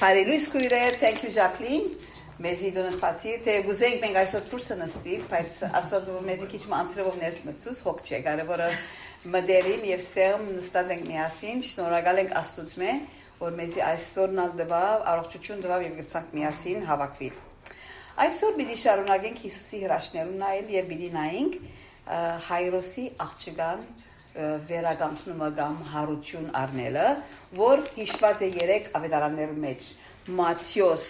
Հարելույս քույրեր, thank you Jacqueline. Մեզի դոնացիր, թե գուզենք մենք այսօր դուրսը նստիր, բայց ասած որ մեզի քիչ անցրով ներս մտցուս հոգ չէ, կարևորը մդերիմ եւ ստեղմ նստած ենք միասին, շնորհակալ ենք Աստծո, որ մեզի այսօրն ալդվավ, առողջություն տվավ եւ գրցանք միասին հավաքվել։ Այսօր պիտի շարունակենք Հիսուսի հրաշքներուն նայել եւ պիտի նայենք Հայրոսի աղջկան վերականգնումը կամ հարություն առնելը, որ հիշված է 3 ավետարաններու մեջ՝ Մատթեոս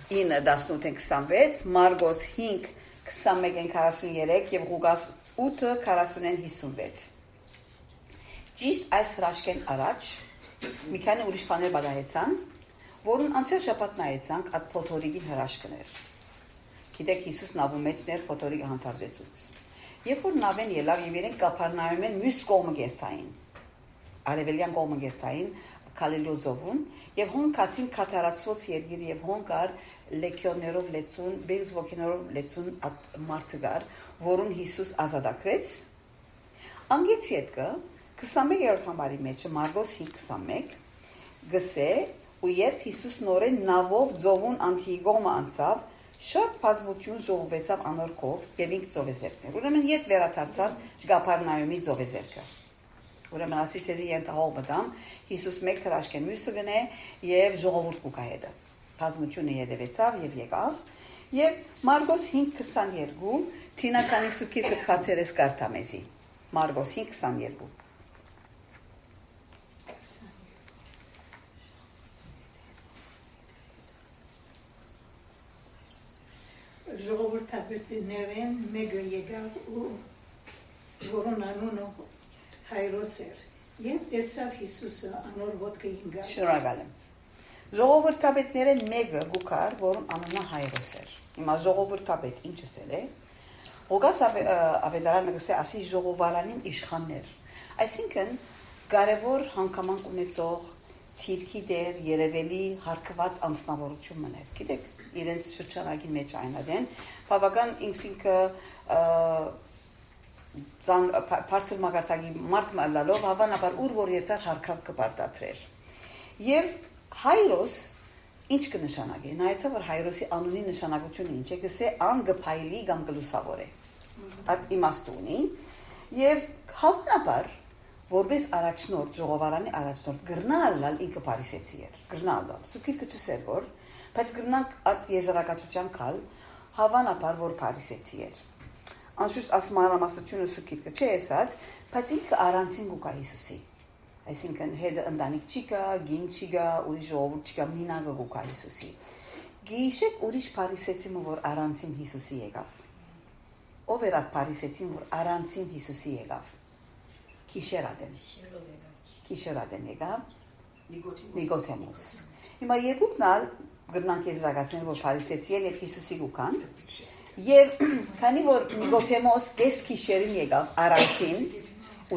9:18-26, Մարգոս 5:21-43 եւ Ղուկաս 8:40-56։ Ճիշտ այս հրաշքեն առաջ մի քանի ուրիշ բաներ բադահեցան, որոնց անցյալ շաբաթ նայեցանք այդ փոթորիկի հրաշքներ։ Գիտեք Հիսուս նավու մեջներ փոթորիկը հանդարտեցուց։ Երբ որ նավեն ելավ եւ իրենք Կափառնայում մյուս կողմը գերտային, արևելյան կողմը գերտային, Քալիլոզովուն եւ հոնքացին կատարածված երկիր եւ հոնկար լեգիոներով լեցուն, բեզ ոգիներով լեցուն մարդկար, որուն Հիսուս ազատագրեց։ Անգեց յետքը 21-րդ համարի մեջ Մարգոս 5:21 գսե ու երբ Հիսուս նորեն նավով ծովուն անտիգոմը անցավ, շատ բազմություն ժողովեցավ անորքով եւ ինք ծովեզերքներ։ Ուրեմն իդ վերադարձավ Կափառնայումի ծովեզերքը։ Ուրեմն ասից էզի ենթահող մտամ, Հիսուս մեկ հրաշքեն մյուսը գնե եւ ժողովուրդ կուկա հետը։ Բազմությունը յետևեցավ եւ եկավ եւ Մարգոս 5:22 Թինականի սուքիր կփացերես կարտամեզի։ Մարգոս 5:22 ժողովրդապետներեն մեկը եկավ ու որոն անունը Հայրոս էր եւ տեսավ Հիսուսը անոր ոտքը ինգա։ Շնորհակալ եմ։ Ժողովրդապետներեն մեկը գուկար, որոն անունը Հայրոս էր։ Հիմա ժողովրդապետ ինչ ասել է։ Ղուկաս ավետարանը գսե ասի ժողովարանին իշխաններ։ Այսինքն կարևոր հանգամանք ունեցող թիրքի դեր երևելի հարկված անձնավորություն մներ։ Գիտեք իրենց շրջանակի մեջ այնադեն բավական ինքնինքը բարձր մագարտակի մարդ մալալով հավանաբար ուր որ երցար հարկավ կպարտադրեր եւ Հայրոս ինչ կնշանակի նայեցա որ Հայրոսի անունի նշանակությունը ինչ է գսե ան գփայլի կամ գլուսավոր է այդ իմաստունի եւ հավանաբար որպես առաջնորդ ժողովարանի առաջնորդ գրնալալ ինքը Փարիսեցի էր գրնալալ սուքիկը չսեր որ բայց գրնանք այդ եզրակացության կալ հավանաբար որ Փարիսեցի էր անշուշտ ասմանամասությունը սուքիկը չէ ասած բայց ինքը առանցին գուկա Հիսուսի այսինքն հետը ընտանիք չկա գին չկա ուրիշ ժողովուրդ չկա մինագը գուկա Հիսուսի գիշեք ուրիշ Փարիսեցին որ առանցին Հիսուսի եկավ ով էր այդ Փարիսեցին որ առանցին Հիսուսի եկավ Քիշերադեն եկավ Նիկոդեմոս հիմա երկուքնալ գրնանք եզրակացնել որ Փարիսեցի եւ Հիսուսի գուկան եւ քանի որ Նիկոդեմոս դես քիշերին եկավ առանցին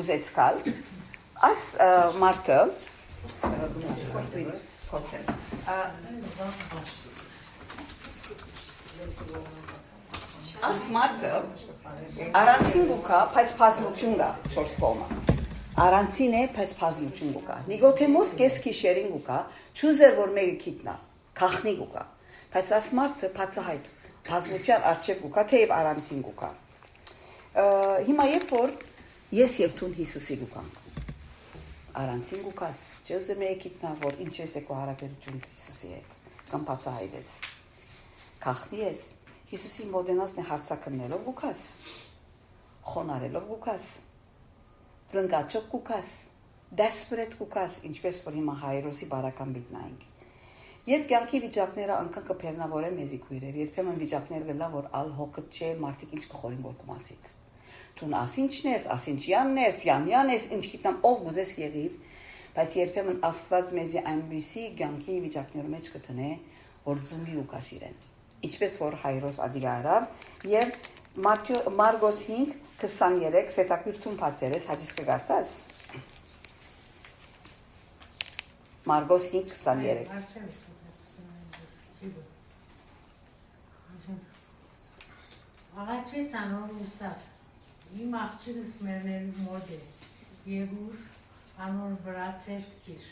ուզեց կալ այս մարդը այս մարդը առանցին գուկա բայց բազմություն կա 4 կողմը առանցին է բայց բազմություն գուկա Նիկոդեմոս դես քիշերին գուկա չուզեր որ մեկը գիտնա Քախնի գուկա, բայց այս մարդը բացահայտ բազմության արժեք գուկա, թեև առանցին գուկա։ Հիմա երբ որ ես եւ թուն Հիսուսի գուկանք, առանցին գուկաս, չուզեմ եք իտնա, որ ինչ ես եկո հարաբերություն Հիսուսի հետ, կամ բացահայտ ես, քախնի ես, Հիսուսի մոդենասն է հարցակնելով գուկաս, խոնարելով գուկաս, ծնկաճոք գուկաս, դեսպրետ գուկաս, ինչպես որ հիմա Հայրոսի բարական բիտնայինք։ Երբ կյանքի վիճակները անգամ կփեռնավորեն մեզի քույրեր, երբեմն վիճակներ գլա որ ալ հոգդ չէ, մարդիկ ինչ կխորին որ կմասիդ։ Թուն ասինչն ես, ասինչյանն ես, յանյան ես, ինչ գիտնամ ով գուզես եղիր, բայց երբեմն Աստված մեզի այնպիսի կյանքի վիճակներում մեջ կտնե, որ ձումի ու կասիրեն։ Ինչպես որ Հայրոս ադիգա արավ եւ Մարգոս 5:23 սետակյուրթուն բացերես հաջիս կգարտաս։ Մարգոս 5:23 Աղաչեց անոր ուսավ, իմ աղջիկս մերների մոտ է, եգուր անոր վրա ծեր կտիր,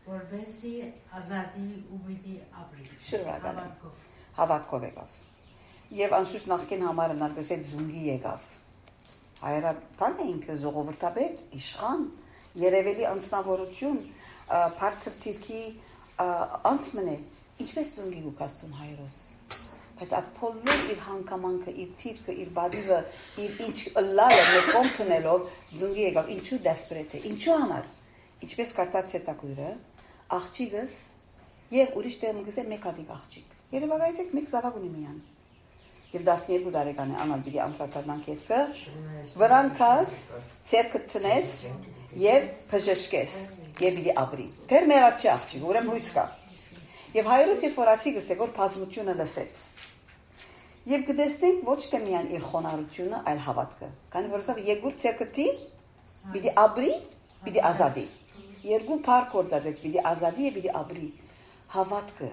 որբեսի ազատի ու պիտի ապրի։ Շնորհակալ եմ։ Հավատքով։ Հավատքով եկավ։ Եվ անշուշտ նախկին համարը նարգսել զունգի եկավ։ Հայրը բան է ինքը ժողովրդաբեդ, իշխան, երևելի անձնավորություն, բարձր թիրքի անցմն է, ինչպես զունգի գուկաստուն հայրոս։ Բայց այդ բոլոր իր հանգամանքը, իր թիրքը, իր բադիվը, իր ինչ լալը մեկում տնելով զունգի եկավ, ինչու դեսպրետ է, ինչու համար, ինչպես կարտած սետակույրը, աղջիկս և ուրիշ տեղը մգս է մեկ ադիկ աղջիկ։ Երևակայից եք մեկ զավակ ունի միան։ Եվ 12 տարեկան է անալ բիդի ամտրատարնանք հետքը, վրանքաս, ծերքըտ տնես և պժշկես, և բիդի ապրի։ Թեր մերատ չի աղջիկ, ուրեմ հույս կա։ Եվ հայրոս և որասի գսեք, որ պազմությունը լսեց։ Եվ գտեսնենք ոչ թե միան իր խոնարհությունը, այլ հավատքը։ Քանի որ ասավ երկու ցերկտի, պիտի ապրի, պիտի ազատի։ Երկու բառ կործածեց, պիտի ազատի եւ պիտի ապրի։ Հավատքը,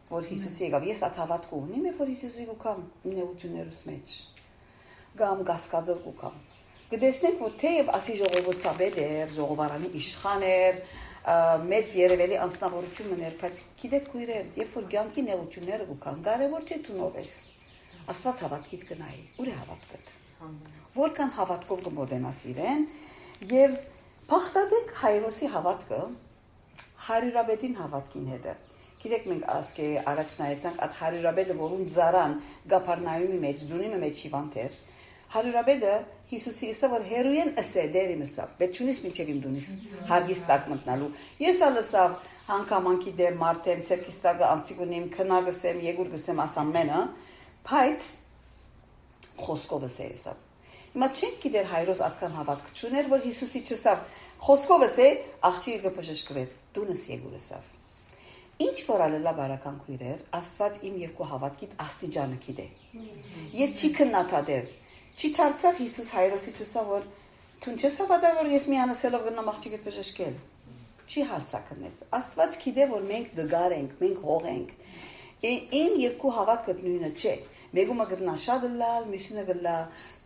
որ Հիսուսի եկավ, ես այդ հավատքը ունեմ, որ Հիսուսի գուքամ նեություներուս մեջ։ Գամ գասկածով գուքամ։ Գտեսնենք, որ թեև ասի ժողովրդաբեդ էր, ժողովարանի իշխան էր, մեծ երևելի անձնավորություն ուներ, բայց գիտեք քույրեր, երբ որ ցանկի նեությունները գուքան, կարևոր չէ դու նով ես։ Աստված հավատքիդ կնայի, ուր է հավատքդ։ Որքան հավատքով կմոտենաս իրեն եւ փախտadek հայրոսի հավատքը հարյուրաբեդին հավատքին հետ է։ Գիտեք մենք ասկե առաջնայեցանք այդ հարյուրաբեդը որուն ծարան գապարնայումի մեջ, դունի մեջ հիվանդ էր։ Հարյուրաբեդը Հիսուսի իսը որ հերույեն ասե դերի մսավ, բայց չունիս մինչև իմ դունիս հարգիս տակ մտնալու։ Ես ալսավ հանգամանքի դեր մարդեմ, ցերքիս տակը անցիկ ունիմ, քնագսեմ, եգուր գսեմ ասամ մենը, բայց խոսքովս է ասավ։ Հիմա չենք գիտեր հայրոս այդքան հավատք չուներ, որ Հիսուսի չսավ խոսքովս է աղջիկը բժշկվեց, դունս եգուր ասավ։ Ինչ որ ալելա բարական քույրեր, Աստված իմ եւ քո հավատքիդ աստիճանը գիտե։ Եվ չի քննադատեր։ Չի դարձավ Հիսուս հայրոսի չսա որ դու չես հավատալ որ ես միանասելով գնամ աղջիկը բժշկել։ Չի հարցակնեց։ Աստված գիտե որ մենք դգար ենք, մենք հող ենք։ Իմ եւ քո հավատքը նույնը չէ։ Մեկը գտնա շատ լալ, մյուսը գտնա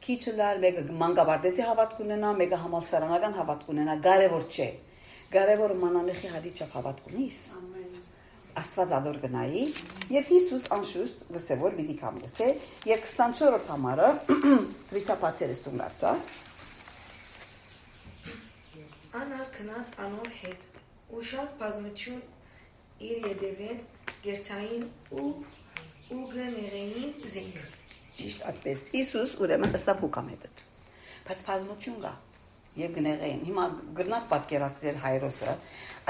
քիչ լալ, մեկը մանկաբարձի հավատք ունենա, մեկը համալսարանական հավատք ունենա, կարևոր չէ։ Կարևորը մանանեխի հադիչավ հավատք ունիս։ Աստված ադոր գնայի եւ Հիսուս անշուշտ գսե որ պիտի կամ գսե եւ 24-րդ համարը Ռիտապացել է ստունգարտա Անալ քնած անոր հետ ու շատ բազմություն իր յետևեն գերտային ու գներեին զենք ճիշտ այդպես Հիսուս ուրեմն ըսավ հուկամ հետ բայց բազմություն կա եւ գներեին հիմա գրնակ պատկերացրել հայրոսը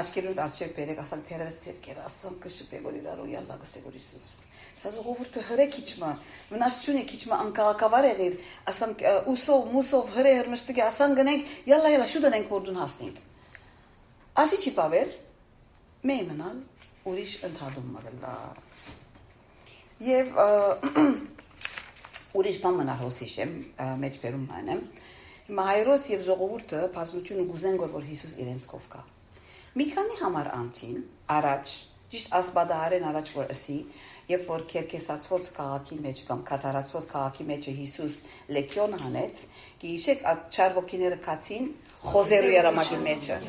աչքերուց արչեւ բերեք ասալ թերևս ցերկեր ասում կշպե որ իրար ու յալա գսե որ Հիսուս սա ժողովուրդը հրե քիչմա մնաց չունի քիչմա անկաղակավար էր ասան ուսով մուսով հրե հրմշտի ասան գնենք յալա շուտ ենք որ դուն հասնենք ասի չի բավեր մենալ ուրիշ ընդհանուր մգլա եւ ուրիշ բան մնալ հոսիշեմ մեջ բերում մանեմ հիմա հայրոս եւ ժողովուրդը բազմությունը գուզեն որ Հիսուս իրենց կով կա մի քանի համար անտին առաջ ճիշտ ասբադահարեն առաջ որ ասի երբ որ կերկեսացված քաղաքի մեջ կամ կատարածված քաղաքի մեջ Հիսուս լեկիոն հանեց գիշեք այդ չարվոքիները կացին խոզերու երամակի մեջը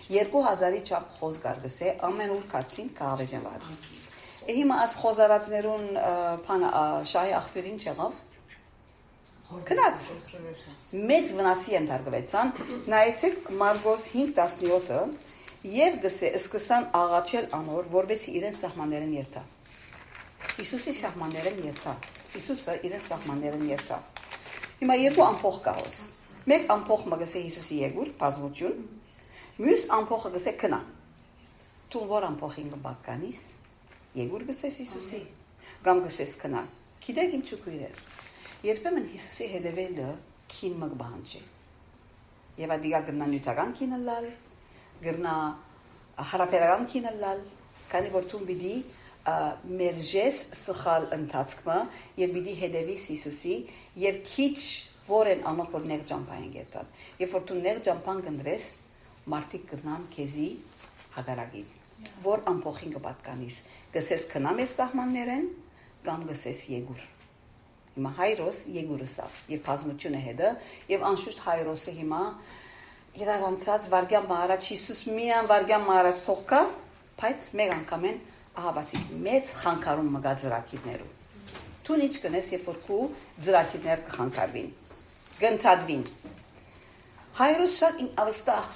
2000-ի չափ խոզ գարգսե ամեն ուր կացին կավեժեն վար հիմա աս խոզարածներուն փան շահի աղբերին չեղավ Կնած մեծ վնասի ընդարգվեցան նայեցեք Մարգոս 5:17-ը եւ գսե սկսան աղաչել անոր որովհետեւ իրեն սահմաններն երթա Հիսուսի սահմաններն երթա Հիսուսը իրեն սահմաններն երթա հիմա երկու ամփոխ կահոս մեկ ամփոխ մգսե Հիսուսի եգուր բազմություն մյուս ամփոխը գսե քնա դու որ ամփոխին կբականիս եգուր գսես Հիսուսի կամ գսես քնա գիտեք ինչու քույրեր Երբեմն Հիսուսի հետևելը քին մգբան չէ։ Եվ ադիգա գնա նյութական քինլալ, գնա հարաբերական քինլալ, քանի որ դու պիտի մերժես սխալ ընթացքը եւ պիտի հետևիս Հիսուսի եւ քիչ որեն անոնք որ ներ ջամփային գետան։ Երբ որ դու ներ ջամփան գնդրես, մարդիկ գնան քեզի հագարագի, որ ամփոխին կպատկանիս, գսես քնա մեր սահմաններեն կամ գսես եգուր։ Հիմա հայրոս եգուրսավ եւ բազմությունը հետը եւ անշուշտ հայրոսը հիմա իրարանցած վարգյան մարաջ Հիսուս միան վարգյան մարաջ թողկա բայց մեկ անգամ են ահավասիկ մեծ խանգարում մգա ծրակիրներու։ Տուն ինչ կնես, երբ որ քու ծրակիրներ կխանգարվին, կընդհատվին։ Հայրոս շատ ավստահ,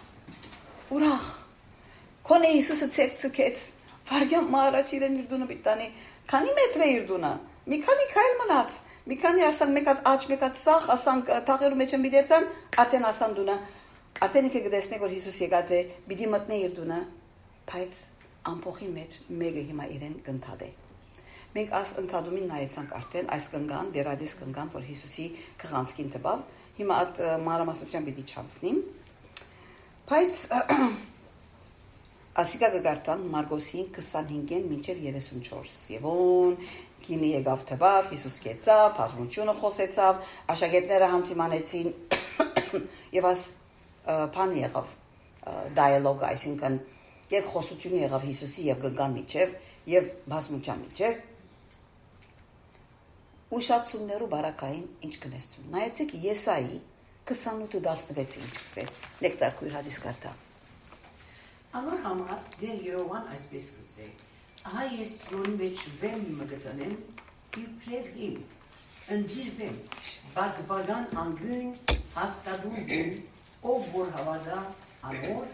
ուրախ, քոնե Հիսուսը ցերցկեց, վարգյան մարաչ իրեն իր դունը պիտանի, քանի մետր է իր դունը, մի քանի քայլ մնաց, մի քանի ասան մեկ հատ աճ, մեկ հատ սախ, ասան թաղերու մեջ են բիդերցան, արդեն ասան դունը, արդեն ինքը գտեսնե, որ Հիսուս եկած է, պիտի մտնե իր դունը, բայց ամփոխի մեջ մեկը հիմա իրեն կընդհատե։ Մենք այս ընդհատումին նայեցանք արդեն այս կնգան, դերադես կնգան, որ Հիսուսի քղանցքին տվավ, հիմա այդ մանրամասնությամբ պիտի չանցնիմ, բայց ասիկա կգարտան Մարգոս 5:25-ին մինչև 34 եւ ոն գինի եկավ տվավ, Հիսուս կեցավ, բազմությունը խոսեցավ, աշակերտները համտիմանեցին եւ աս բան եղավ դիալոգ, այսինքն երկխոսություն եղավ Հիսուսի եւ գգան միջև եւ բազմության միջև ուշացումներու բարակային ինչ կնեստում։ Նայեցեք Եսայի 28:16-ին ինչ կսե։ Նեկտար քույր հադիս կարտա։ Անոր համար դեր Երովան այսպես կսե. Ահա ես Սիոնի մեջ վեմ մգտնեմ, իբրև իմ, ընդիրվեմ, բադվագան անգույն, հաստատում բուն, ով որ հավատա անոր,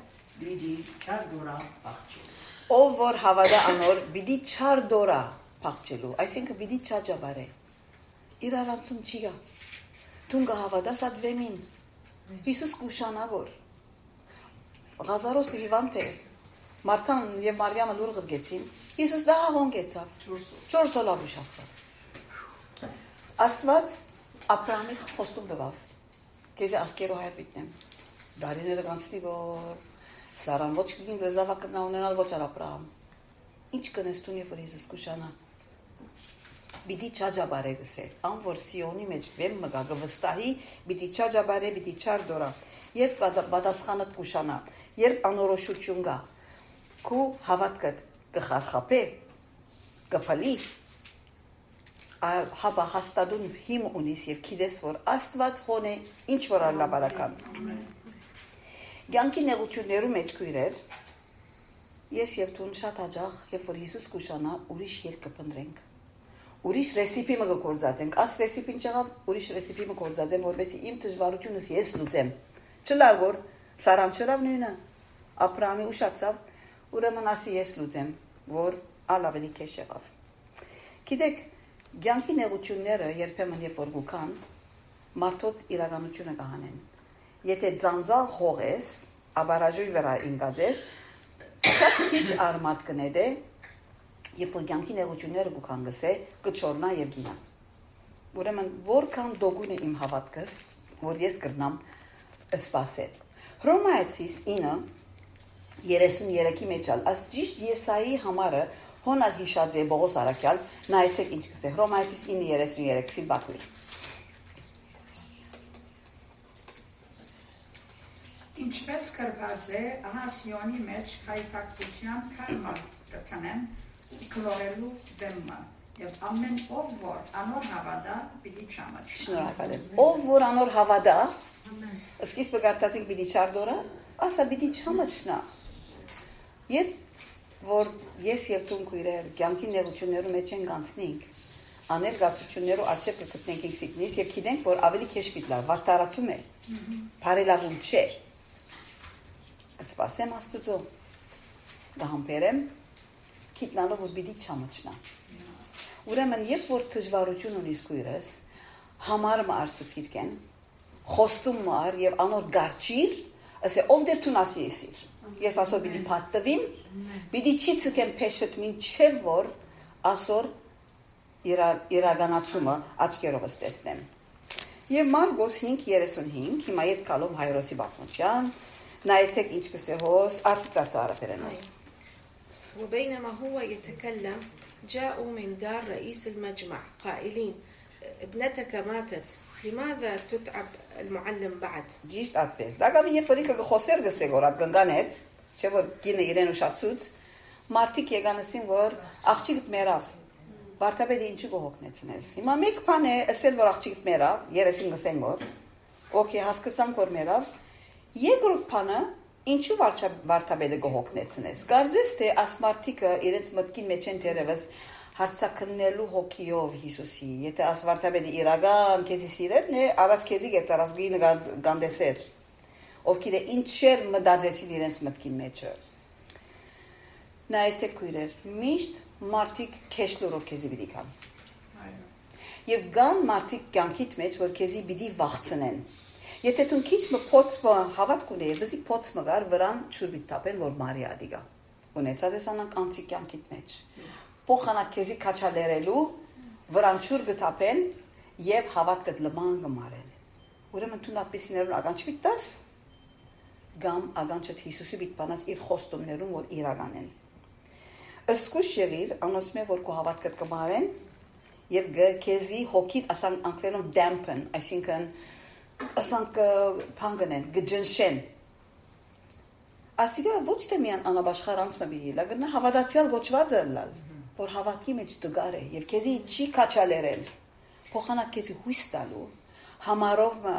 բիդի չար դորա պաղջելու։ Ով որ հավատա անոր, բիդի չար դորա պաղջելու, այսինքն բիդի չաջաբարե։ Իր արանցում չի գա։ Դուն կհավատաս այդ վեմին։ Հիսուս կուշանավոր։ Ղազարոսը հիվանդ է։ Մարթան եւ Մարիամը լուր գրգեցին։ Հիսուս դա հոնգեցավ։ 4 դոլար ուշացավ։ Աստված Աբրահամի խոստում տվավ։ Քեզ ասկերո հայր պիտնեմ։ Դարիները կանցնի որ Սարան ոչ կին զավակ կնա ունենալ ոչ Աբրահամ։ Ինչ կնես դու երբ որ Հիսուս կուշանա։ Բիդի չաջաբարե գսե, ան որ Սիոնի մեջ վեմ մգա գվստահի, բիդի չաջաբարե, բիդի չար դորա, երբ պատասխանը կուշանա, երբ անորոշություն գա, քու հավատքդ կխարխապե, կփալի, հաբա հաստատուն հիմ ունիս եւ գիտես որ Աստված խոն է, ինչ որ առլաբարական։ Գյանքի նեղություններու մեջ քույրեր, ես եւ դուն շատ հաջող, երբ որ Հիսուս կուշանա, ուրիշ երկ կփնտրենք։ Ուրիշ ռեսիպի մը գործածենք, աս ռեսիպին չեղավ, ուրիշ ռեսիպի մը գործածեմ, որպեսի իմ դժվարությունս ես լուծեմ։ Չլար որ Սարան չրավ նույնը, Աբրահամի ուշացավ, ուրեմն ասի ես լուծեմ, որ ալավելի քեշ եղավ։ Գիտեք, ցանկի նեղությունները երբեմն երբ որ գուքան, մարդոց իրականությունը կհանեն։ Եթե ձանձալ հողես, աբարաժույ վրա ինգադես, շատ քիչ արմատ կնեդե, երբ որ ցանկի նեղությունները գուքան գսե, կչորնա եւ գինա։ Ուրեմն որքան դոգուն է իմ հավատքս, որ ես կրնամ սպասել։ Հռոմայացիս 9:33-ի մեջ ալ, աս ճիշտ Եսայի համարը հոնալ հիշած է Բողոս Արաքյալ, նայեցեք ինչ կսե, Հռոմայացիս 9:33-ի բակույր։ Ինչպես կրված է, ահա Սիոնի մեջ հայտակության քարմա կտնեմ, կլորելու դեմը, եւ ամեն ով որ անոր հավատա, պիտի չամաչնա։ Շնորհակալ եմ։ Ով որ անոր հավատա, սկիզբը կարծացիք պիտի չար դորա, ասա պիտի չամաչնա։ Երբ որ ես եւ դու քույրեր կյանքի նեղություններու մեջ ենք անցնենք, աներգացություններու աչք կգտնենք ինքսիկնից եւ գիտենք որ ավելի քեշ պիտլա, վարտարացում է։ Բարելավում չէ։ Կսպասեմ Աստծո։ Դահամբերեմ գիտնալով որ պիտի չամաչնա։ Ուրեմն երբ որ դժվարություն ունիս քույրես, համարը արսուփիրքեն, խոստում մար եւ անոր գարչիր, ասե ով դեր տուն ասի էսիր։ Ես ասոր պիտի փաթվիմ, պիտի չի ցկեմ փեշտ մինչև որ ասոր իրականացումը աչքերովս տեսնեմ։ Եվ Մարգոս 5:35, հիմա ետ կալով Հայրոսի բախմուչյան, նայեցեք ինչ կսե հոս, արտիկարտը արապերենով։ وبينما هو يتكلم جاءوا من دار رئيس المجمع قائلين ابنتك ماتت لماذا تتعب المعلم بعد Ճիշտ այդպես։ Դա գամի երբ որ ինքը խոսեր գսե որ այդ գնգան հետ, չէ որ գինը իրեն ուշացուց, մարդիկ եկանասին որ աղջիկդ մեռավ։ Վարդապետը ինչու կհոգնեցնես։ Հիմա մեկ բան է ասել որ աղջիկդ մեռավ, երեսին գսեն որ, օքեյ հասկացանք որ մեռավ։ Երկրորդ բանը Ինչու վարդապետը գողոքնեցնես։ Կարծես թե ասմարտիկը իրենց մտքի մեջ են դերևս հարցակնելու հոգիով Հիսուսի։ Եթե ասվարտապետը իրական քեզի սիրելն է, առաջ քեզի գետարազգի գանդեսեր։ Ովքեր ինչեր մտածեցին իրենց մտքի մեջը։ Նայեցեք քույրեր, միշտ մարդիկ քեշլորով քեզի պիտի կան։ Եվ կան մարդիկ կյանքիդ մեջ, որ քեզի պիտի վախցնեն։ Եթե դու քիչ մփոցը հավատ կունես, բզի փոցը գար վրան ճուրբիտ տապեն, որ Մարիա դիգա։ Ունեցած ես անանք անցիկ կյանքիդ մեջ։ Փոխանակ քեզի քաչալերելու վրան ճուր գտապեն եւ հավատքդ լման գմարեն։ Ուրեմն դու նատպիսիներուն ականջ պիտաս գամ ականջդ Հիսուսի պիտպանած իր խոստումներում որ իրական են։ Ըսկուշ եղիր, անոնցմե որ քո հավատքդ կմարեն եւ քեզի հոգիդ ասանք անգլերեն dampen, այսինքն ասանք փանգնեն, գջնշեն։ Ասիգա ոչ թե միան անաբաշխար անցմը բիլա, գնա հավատացյալ ոչված ըլլալ, որ հավատքի մեջ դգար է եւ քեզի չի քաչալերել։ Փոխանակ քեզի հույս տալու, համարով մը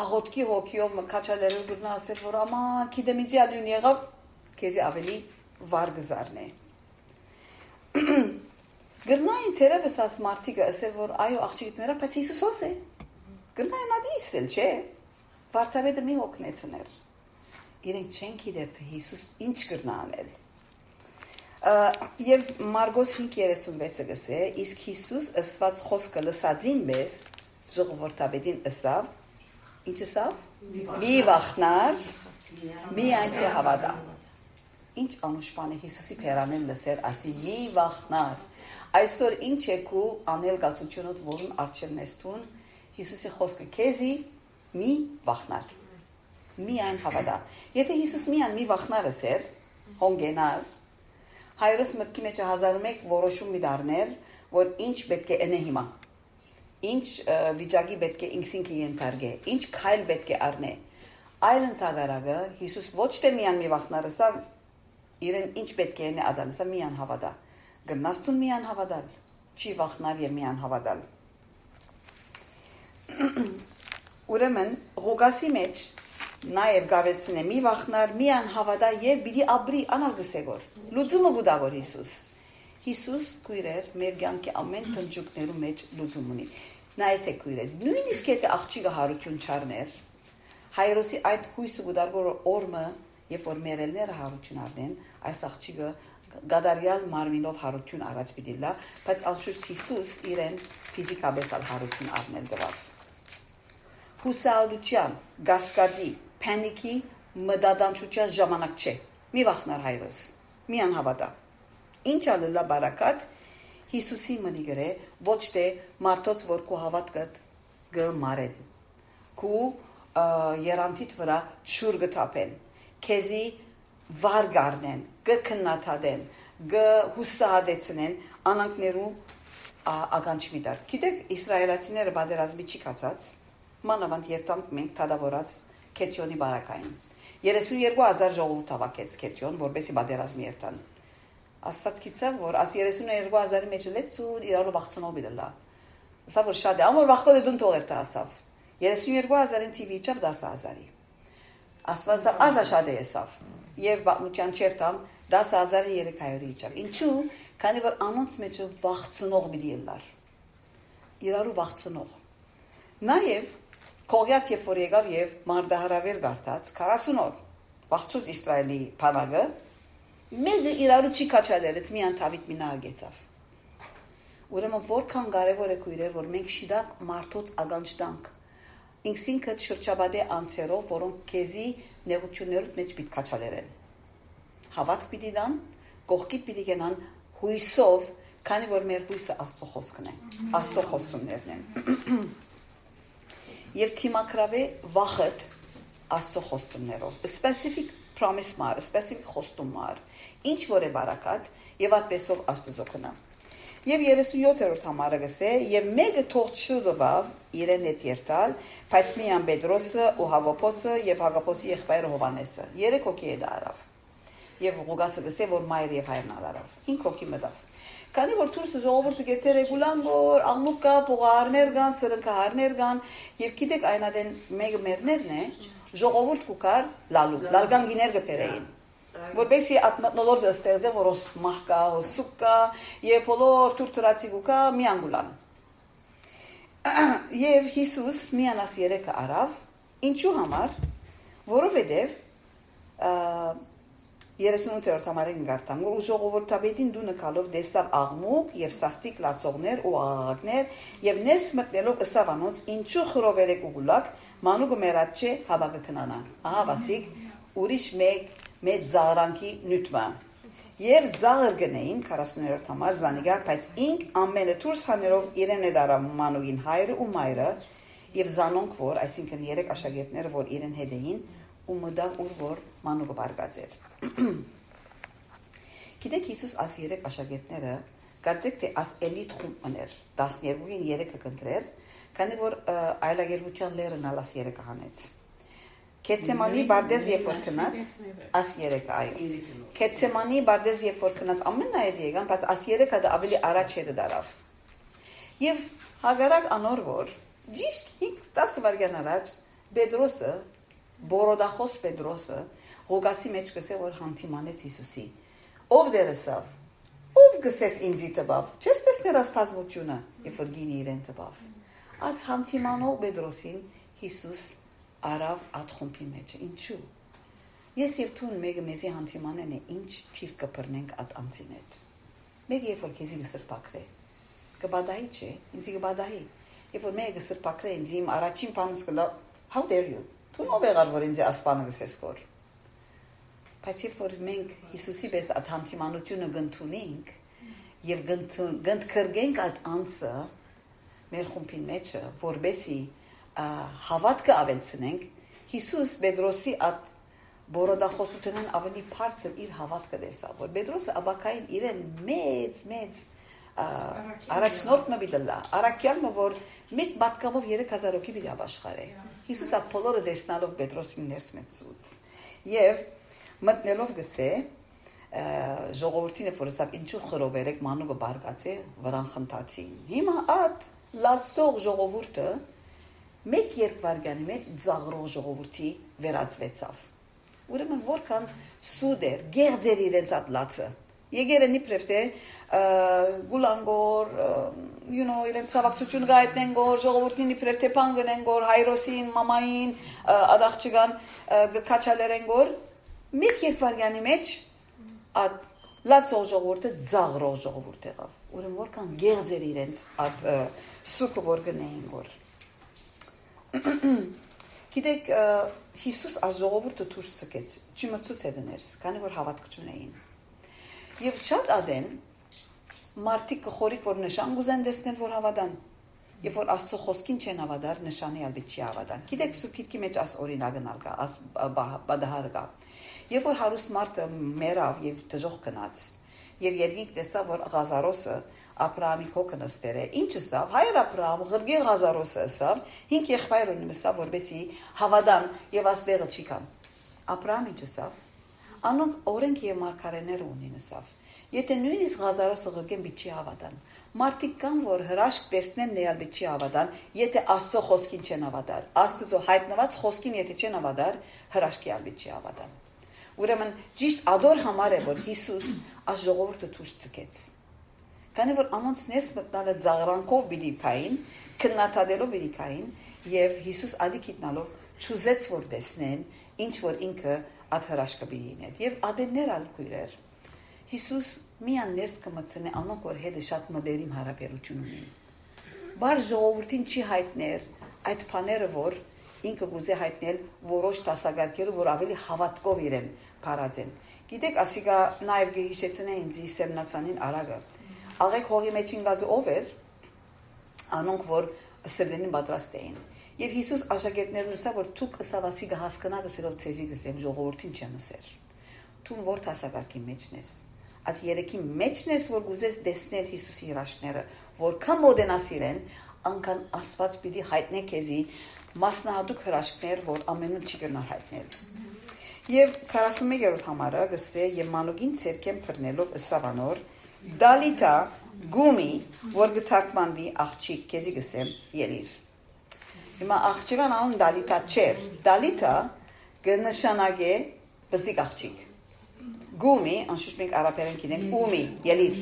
աղոտքի հոգիով մը քաչալերել գնա ասել որ աման քիդեմիցի ալյուն եղավ, քեզի ավելի վար գզարն է։ Գրնային թերևս աս մարդիկը ասել որ այո աղջիկդ մերա, բայց Հիսուսոս է։ Գրնային ադիսել, չէ։ Վարդապետը մի օգնեցներ։ Իրենք չեն գիտեր թե Հիսուս ինչ կրնա անել։ Եվ Մարգոս 5:36-ը գսե, իսկ Հիսուս ըսված խոսքը լսածին մեզ ժողովրդապետին ըսավ, ինչ ըսավ։ Մի վախնար, մի այնտե հավատա։ Ինչ անուշպան է Հիսուսի փերանեն լսեր, ասի մի վախնար։ Այսօր ինչ եկու անել գացությունոտ որուն արջերն եստուն, Հիսուսի խոսքը քեզի մի վախնար։ Միայն հավատա։ Եթե Հիսուս միայն մի վախնար ասեր, հոնգենար, հայրս մտքի մեջ 1001 որոշում մի դառներ, որ ինչ պետք է ընե հիմա։ Ինչ վիճակի պետք է ինքսինքը ենթարկե, ինչ քայլ պետք է առնե։ Այլ ընդհանրակը Հիսուս ոչ թե միայն մի վախնար ասավ, իրեն ինչ պետք է ընե ադան, ասա միայն հավատա։ Գնաստուն միայն հավատալ, չի վախնար եւ միայն հավատալ։ Ուրեմն Ղուկասի մեջ նաև գավեցնե մի վախնար, միան հավատա եւ բիդի աբրի անալգսեգոր։ Լուծումը գուդավոր Հիսուս։ Հիսուս քույրեր մեր կյանքի ամեն տնջուկներու մեջ լուծում ունի։ Նայեցեք քույրեր, նույնիսկ եթե աղջիկը հարություն չառներ, հայրոսի այդ հույսը գուդավոր օրը, երբ որ մերելները հարություն առնեն, այս աղջիկը գադարյալ մարմինով հարություն առած պիտի լա, բայց անշուշտ Հիսուս իրեն ֆիզիկապես հարություն առնել գավ։ Հուսալության, գասկադի, փանիկի, մդադանչության ժամանակ չէ։ Մի վախնար հայրոս, մի անհավատա։ Ինչ ալլա բարակատ Հիսուսի մնի գրե, ոչ թե մարդոց որ քո հավատքդ գմարեն։ Քու երանտիտ վրա շուր գտապեն։ Քեզի վար գարնեն, գքննաթադեն, գհուսահատեցնեն անանքներու ականջ միտար։ Գիտեք, իսրայելացիները բادرազմի չի կացած, մանավանդ երտանք մենք թադավորած Քեթյոնի բարակային։ 32,000 ժողովուրդ հավաքեց Քեթյոն, որբեսի բادرազմի երտան։ Աստված գիտավ, որ աս 32,000-ի մեջ լեցուն իրարու վախցնող բիդլա։ Սա որ շատ է, ամոր վախկոդը դուն թողեր տա ասավ։ 32,000-ին TV իջավ 10,000-ի։ Աստված ազաշատ է ասավ։ Եվ բաղնության չերտամ 10,300-ի իջավ։ Ինչու՞, քանի որ անոնց մեջ վախցնող բիդի ելար։ Իրարու վախցնող։ Նաև Կողյատ երբ որ եկավ եւ մարդահրավեր գարտած 40 օր վախցուց Իսրայելի բանակը մեդը իրարու չի կաչալերից մի անթավիտ մի նահագեցավ։ Ուրեմն որքան կարևոր է քույրեր, որ մենք շիդակ մարդոց ականջ տանք։ Ինքսինքը շրջաբադե անձերով, որոնք քեզի նեղություններուց մեջ պիտի կաչալերեն։ Հավատք պիտի դան, կողքիդ պիտի գնան հույսով, քանի որ մեր հույսը Աստծո խոսքն է, Աստծո խոստումներն են։ Եվ թիմակրավե վախդ Աստծո խոստումներով, specific promise մար, specific խոստում մար, ինչ որ է բարակատ եւ այդպեսով Աստծո կնա։ Եվ 37-րդ համարը գսե եւ մեկը թող չդվավ իրեն հետ երթալ, բայց միան Պետրոսը ու Հակոբոսը եւ Հակոբոսի եղբայրը Հովանեսը 3 հոգի է դարավ։ Եվ Ղուկասը գսե որ մայր եւ հայրն ալարավ 5 հոգի մտավ։ Քանի որ դուրս ժողովուրդը գեցեր եկուլան որ աղմուկա փողարներ կան, սրընկահարներ կան եւ գիտեք այնադեն մեկը մերներն է, ժողովուրդ կուկար լալգան գիներ գբերեին որբեսի ատմտնոլորտը ստեղծե որ մահկա սուկա եւ բոլոր թուրտրացի կուկա միանգուլան եւ Հիսուս միանաս երեքը արավ ինչու համար որովհետեւ 38-րդ համարին գարտամ որ ժողովրդաբեդին դունը կալով դեսավ աղմուկ եւ սաստիկ լացողներ ու աղաղակներ եւ ներս մտնելով ըսավ անոնց ինչու խրովերեք ու գուլակ մանուկը մերած չէ հավակը քնանա ահա վասիկ ուրիշ մեծ զաղրանքի նյութմա եւ զաղր գնային 40-րդ համար զանիգա բայց ինք ամենը դուրս հաներով իրեն է դարավ մանուկին հայրը ու մայրը եւ զանոնք որ այսինքն երեք աշակերտները որ իրեն հետ էին ու մտավ ուր որ մանուկը բարգած էր Գիտեք Հիսուս աս երեք աշակերտները կարծեք թե աս էլիտ խումբն էր 12-ին 3-ը կընտրեր քանի որ այլագերության լերն ալաս 3-ը հանեց Քեցեմանի բարդեզ երբ որ քնած աս 3-ը այ Քեցեմանի բարդեզ երբ որ քնած ամեն այդ եկան բայց աս 3-ը դա ավելի առաջ էր դարավ եւ հագարակ անոր որ ճիշտ 5-10 վայրկյան առաջ Պետրոսը Բորոդախոս Պետրոսը Ղոգասի մեջ գսե որ հանդիմանեց Հիսուսի ով դերսավ ով գսես ինձի տբավ չես տեսներ ասպազությունը երբ որ գինի իրեն տբավ աս հանդիմանող Պետրոսին Հիսուս արավ աթխումբի մեջ ինչու ես եւ տուն մեկը մեզի հանդիմանեն է ինչ թիր կբռնենք at անցին հետ մեկ երբ որ քեզի սրբակրե կբադայի չէ ինձի կբադայի երբ որ մեկը սրբակրե ինձ իմ առաջին բանս կլա how dare you Տուն ով եղար որ ինձ ասպանը գսես կոր Բայց երբ որ մենք Հիսուսի պես այդ հանդիմանությունը գտնենք եւ գտնքրգենք այդ անձը մեր խումբի մեջ որբեսի հավատքը ավելցնենք Հիսուս Պետրոսի այդ բորոդախոսությունն ավելի բարձր իր հավատքը դեսավ որ Պետրոսը աբակային իրեն մեծ առաջնորդը բիդլա արաքյալը որ մեկ բատկամով 3000 հոգի բիդի ապաշխարե Հիսուս այդ բոլորը դեսնալով Պետրոսին ներս մտցուց եւ մտնելով գսե ժողովրդին ֆորստավ ինչու խրովերեք մանուկը բարգացե վրան խնդացին հիմա այդ լացող ժողովուրդը մեկ երկվարգանի մեջ ծաղրող ժողովրդի վերածվեցավ ուրեմն որքան սուդեր գերձեր իրենց այդ լացը Եկերենի պրեվտե գուլանգոր իրենց սավակցություն գայտնեն գոր ժողովրդինի պրեվտե պանգնեն գոր հայրոսին մամային ադախչգան գկաչալերեն գոր մեկ երկվարգանի մեջ լացող ժողովուրդը ծաղրող ժողովուրդ եղավ ուրեմն որքան գերձեր իրենց այդ սուկը որ գնեին գոր Գիտեք Հիսուս այս ժողովուրդը դուրս ցկեց չմցուց է դներս քանի որ հավատք չունեին Եվ շատ ադեն մարդիկ կխորիկ որ նշան գուզեն դեսնել որ հավատան Եվ որ Աստծո խոսքին չեն հավատար նշանի ալբի չի հավատան Գիտեք սուփիկի մեջ աս օրինակն ալկա աս բադահար կա Եվ որ հարուստ մարդը մերավ եւ դժոխ գնաց Եվ երկինք տեսավ որ Ղազարոսը Աբրահամի կոկն ստեր է ինչը սավ հայր Աբրահամ ղրգել Ղազարոսը սավ 5 եղբայր ունի սավ որբեսի հավատան եւ աստեղը չի կան Աբրահամը չսավ Անոնք օրենք եւ մարգարեներ ունին սավ Եթե նույնիսկ Ղազարոսը ղրգեն բիչի հավատան Մարդիկ կան որ հրաշք տեսնեն նեալ բիչի հավատան Եթե Աստծո խոսքին չեն հավատար Աստծո հայտնված խոսքին եթե չեն հավատար հրաշքի ալբիչի հավատան Ուրեմն ճիշտ ադոր համար է որ Հիսուս այս ժողովուրդը դուրս ցկեց Քանի որ անոնց ներս մտնալը ծաղրանքով բիդի կային քննադատելով բիդի կային եւ Հիսուս ադի գիտնալով ճուզեց որ տեսնեն ինչ որ ինքը Ատ հրաշքը բիներ եւ ադեններ ալ քույրեր Հիսուս միան ներս կմցնե անոնք որ հետը շատ մդերիմ հարաբերություն ունին Բար ժողովրդին չի հայտներ այդ բաները որ ինքը գուզե հայտնել որոշ տասագարկելու որ ավելի հավատքով իրեն փարածեն Գիտեք ասիկա նաեւ գիհիշեցնե ինձ Սերնացանին արագը Աղեք հողի մեջ ինգած ով էր անոնք որ սրդենին պատրաստ էին Եվ Հիսուս աշակերտներն ասա որ դուք ասավասի կհասկանա գսելով ցեզի գսեմ ժողովրդին չեմ ասեր Դու որ տասագարկի մեջն ես Այդ երեքի մեջն ես որ գուզես տեսնել Հիսուսի հրաշքները որքան մոդենաս իրեն անկան Աստված պիտի հայտնե քեզի մասնահատուկ հրաշքներ որ ամենուն չի գնա հայտնել Եվ 41-րդ համարը գսե եւ մանուկին ցերկեմ բռնելով ըսավանոր Դալիթա գումի որ գտակմանվի աղջիկ քեզի գսեմ ելիր Հիմա աղջիկան անուն Դալիթա չէր Դալիթա կնշանակե բզդիկ աղջիկ։ Գումի, անշուշտ մենք արաբերեն գինենք, ումի, ելիր։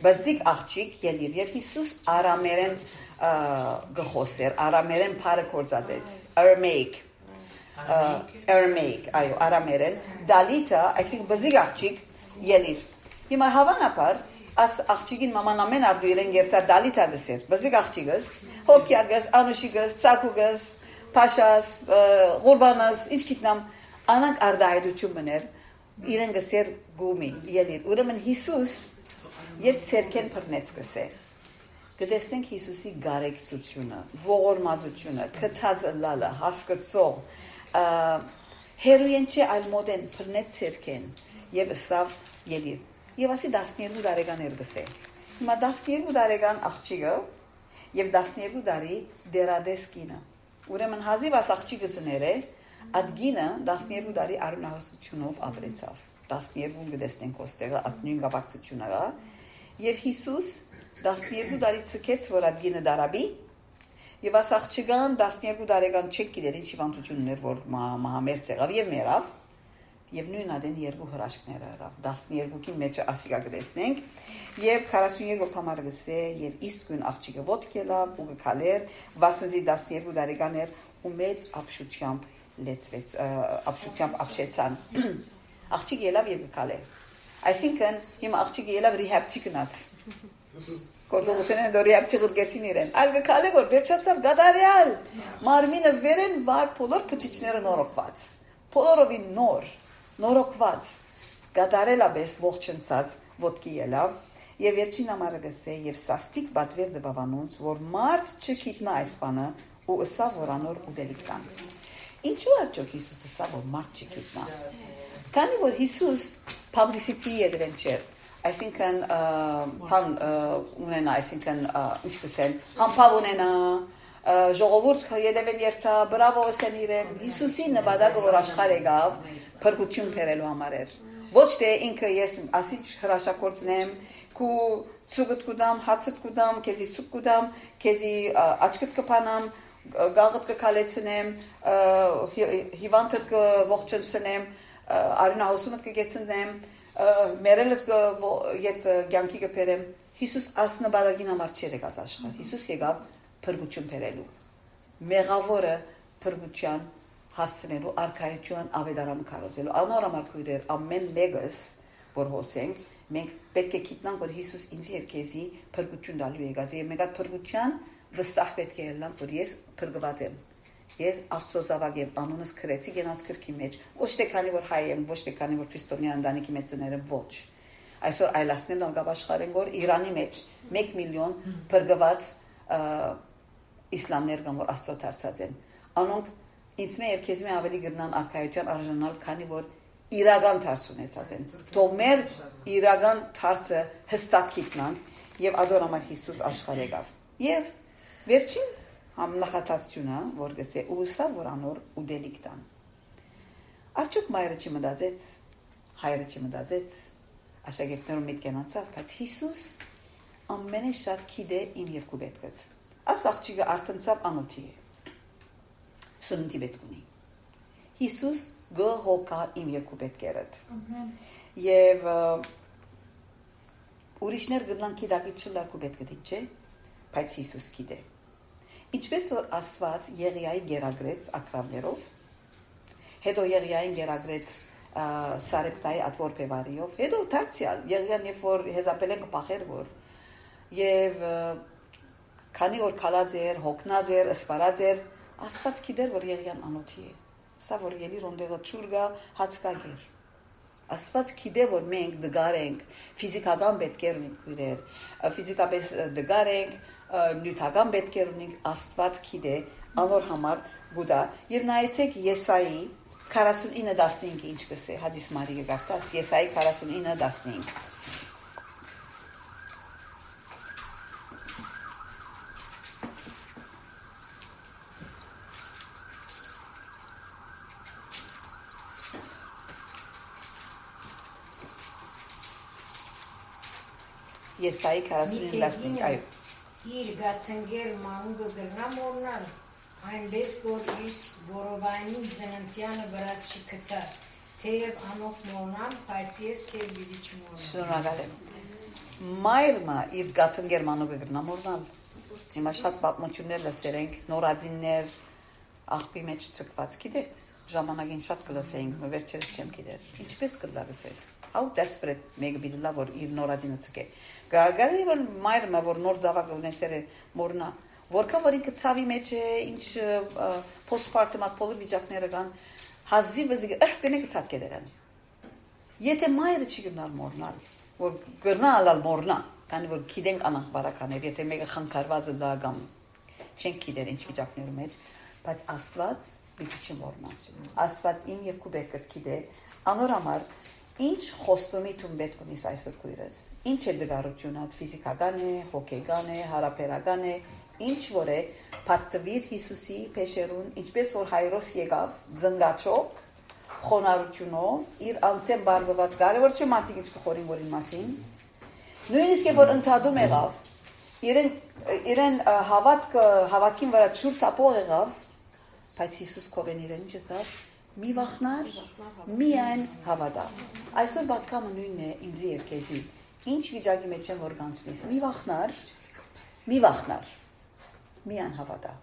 Բզդիկ աղջիկ ելիր եւ Հիսուս արամերեն գխոսեր, արամերեն բարը կործածեց, Aramaic, այո, արամերեն, դալիթը, այսինքն բզդիկ աղջիկ ելիր։ Հիմա հավանաբար աս աղջիկին մաման ամեն արդու իրեն երթար դալիթա գսեր, բզդիկ աղջիկս, հոկյագս, անուշիգս, ցակուգս, փաշաս, ղուրբանաս, ինչ գիտնամ, անանք արդահայտություն մներ, իրեն գսեր գումի, ելիր։ Ուրեմն Հիսուս եւ ցերքեն բռնեց գսեր։ Գտեսնենք Հիսուսի գարեկցությունը, ողորմածությունը, քթած լալը, հասկացող, հերույն չէ այլ մոդեն բռնեց ցերքեն եւ սավ ելիր։ Եվ ասի 12 տարեկան էր գսել։ Հիմա 12 տարեկան աղջիկը եւ 12 տարի դերադես կինը։ Ուրեմն հազիվ աս աղջիկը ծները, այդ գինը 12 տարի արունահոսությունով ապրեցավ։ 12 գտեսնենք ոստեղը այդ նույն գաբակցությունը կա։ Եվ Հիսուս 12 տարի ցկեց, որ այդ գինը դարաբի, եւ աս աղջիկան 12 տարեկան չեք գիտեր ինչ հիվանդություն ուներ, որ մահամերձ եղավ եւ մեռավ։ Եվ նույն adեն երկու հրաշքներ արավ 12-ի մեջ ասիկա գտեսնենք եւ 42 համարը գսե եւ իսկույն աղջիկը ոտք ելավ ու գքալեր վասնզի 12 տարեկան էր ու մեծ ապշությամբ լեցվեց ապշությամբ ապշեցան աղջիկ ելավ եւ գքալեր այսինքն հիմա աղջիկը ելավ ռիհաբչի գնաց կորտողությունն դորիապչի գեցին իրեն այլ գքալե որ վերջացավ գադարյալ մարմինը վերեն վար բոլոր փչիչները նորոգված բոլորովին նորոգված գադարելաբես ողջնցած ոտքի ելավ եւ վերջին ամառը գսե եւ սաստիկ բատվեր դբավանունց որ մարդ չգիտնա այս բանը ու ըսա որ անոր ուդելիք կան ինչու արդյոք Հիսուսը սա որ մարդ չգիտնա քանի որ Հիսուս publicity ედվեն չէր այսինքն բան ունենա այսինքն ինչ կսեն համբավ ունենա ժողովուրդ յետևեն երթա բրավո ասեն իրեն Հիսուսի նպատակը որ աշխարհ եկավ փրկություն բերելու համար էր ոչ թե ինքը ես ասիչ հրաշագործնեմ քու ցուգտ կուդամ հացտ կուդամ քեզի ցուկ կուդամ քեզի աչքդ կփանամ գաղդ կքալեցնեմ հիվանդդ կողջնցնեմ արունահոսումդ կգեցնեմ մերելդ յետ ցանկի կբերեմ Հիսուս ասնաբադագին համար չէր եկած աշխարհ Հիսուս եկավ փրկություն բերելու մեղավորը փրկության հասցնելու արքայություն ավետարան կարոզելու անորամար քույրեր ամեն մեկս որ հոսենք մենք պետք է գիտնանք որ Հիսուս ինձ եւ քեզի փրկություն տալու եկած եւ մեկ այդ փրկության վստահ պետք է լինենք որ ես փրկված եմ ես Աստծո զավակ եմ անունս քրեցի գնաց քրքի մեջ ոչ թե քանի որ հայ եմ ոչ թե քանի որ քրիստոնյա ընտանիքի մեջ ծները ոչ այսօր այլասներն անգամ աշխարհեն որ Իրանի մեջ 1 միլիոն փրկված իսլամներ կամ որ Աստծո դարձած են անոնք ինձ մեր քեզմե ավելի գրնան արքայության արժանալ քանի որ իրական դարձ ունեցած են թող մեր իրական դարձը հստակ գիտնանք եւ ադորամար Հիսուս աշխարհ եկավ եւ վերջին համնախատացությունը որ գսե ուսա որ անոր ուդելիք տան արդյոք մայրը չմտածեց հայրը չմտածեց աշակերտներում մեկ կենացավ բայց Հիսուս ամենը շատ գիտե իմ եւ քու պետքդ աս աղջիկը արտնցավ անոթի է սննդի պետք ունի Հիսուս գոհոկա իմ եւ քու պետքերդ եւ ուրիշներ գրնան գիտակի չլար քու պետքդ չէ բայց Հիսուս գիտե ինչպես որ Աստված Եղիայի գերագրեց ակրավներով հետո Եղիային գերագրեց Սարեպտայի ատվոր բևարիով հետո դարձյալ Եղիան երբ որ հեզապելեն կփախեր որ եւ քանի որ քալած էր հոգնած էր ասպարած էր Աստված գիտեր որ Եղիան անոթի է սա որ ելի ռոնդեղը ճուրգա հացկագեր Աստված գիտե որ մենք դգար ենք ֆիզիկական պետքեր ունենք քույրեր ֆիզիկապես դգար ենք նյութական պետքեր ունենք Աստված գիտե անոր համար գուտա եւ նայեցեք Եսայի 49:15 ինչ կսե Հաջիս Մարիա գարտաս Եսայի 49:15 Եսայի 49:15 այո իր գաթնգեր մանգը գրնամ օրնալ այնպես որ իր որովայնի զննտյանը վրա չգտա, թեև անով մորնամ, բայց ես քեզ պիտի չմոռնամ։ Շնորհակալ եմ։ Մայրը իր գաթն գերմանով գրնա մորնալ։ Հիմա շատ պատմություններ լսել ենք, նորածիններ աղբի մեջ ցկված, գիտեք, ժամանակին շատ կլսեինք, վերջերս չեմ գիտեր։ Ինչպես կլսես։ How desperate մեկը պիտի լա որ իր նորածինը ցկե։ Գարգարի որ մայրը որ նոր զավակ ունեցել է մորնա, որքան որ ինքը ցավի մեջ է, ինչ postpartum ատպոլի վիճակները կան, հազիվ գնեք ցածկե դերան։ Եթե մայրը չի գնալ մորնալ, որ գրնալ մորնա, քանի որ գիտենք անանք բարականներ, եթե մեկը խանգարված է դա կամ չենք գիտեր ինչ վիճակներում մեջ, բայց Աստված պիտի չմոռնա։ Աստված իմ եւ քու պետք է գիտե, անոր համար ինչ խոստումի դու պետք ունես այսօր քույրս։ Ինչ է դժվարությունը, ֆիզիկական է, հոգեգան է, հարաբերական է, ինչ որ է, պատվիր Հիսուսի փեշերուն, ինչպես որ հայրոս եկավ, զնգաչով, խոնարհությունով, իր անձեն բարբված կարևոր չէ մարդիկ ինչ կխորին որին մասին։ Նույնիսկ որ ընդհանուր եղավ, իրեն հավատքին վրա ճուր տապող եղավ, բայց Հիսուս կողեն իրեն ինչ ասավ, մի վախնար, միայն հավատա։ Այսօր պատկամը նույնն է ինձ եւ քեզի։ Ինչ վիճակի մեջ եմ որ կանցնես, մի վախնար, միայն հավատա։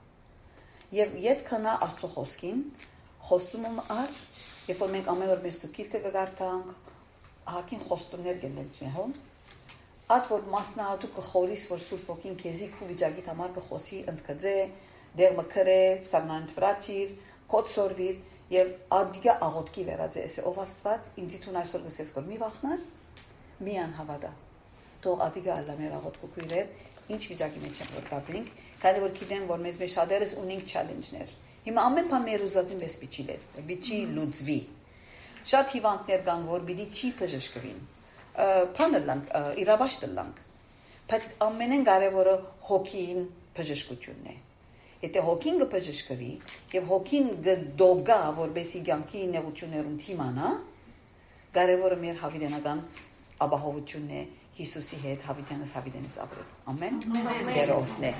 Եվ իդ քանա Աստծո խոսքին, խոստումում ար, երբ որ մենք ամեն օր մեր սուկիրքը կգարտանք, ահագին խոստումներ կլինեն, չէ՞, Ատ որ մասնահատուկ կխորիս որ Սուրբ Ոգին քեզի քու վիճակի համար կխոսի ընդգծե, դեղ մքրե, սառնանդ վրատիր, կոծորվիր եւ ադիգա աղոտքի վերածես ով Աստված ինձ դու այսօր գսես որ մի վախնար, միան հավատա։ Թող ադիգա ալլա մեր աղոտքը քույրեր, ինչ վիճակի մեջ ենք որ կապրենք, քանի որ գիտեմ որ մեզ շատերս ունենք չալենջներ։ Հիմա ամեն բան մեր ուզածին պես պիչի լուծվի։ Շատ հիվանդներ կան որ պիտի չի բժշկվին։ Փանելանք, իրավաշտելանք, բայց ամենեն կարևորը հոգին բժշկությունն է։ Եթե հոգին կբժշկվի եւ հոգին կդոգա, որբեսի կյանքի նեղություններուն թիմանա, կարևորը մեր հավիտենական ապահովությունն է Հիսուսի հետ հավիտենս ապրել։ Ամեն։ Դերովն է։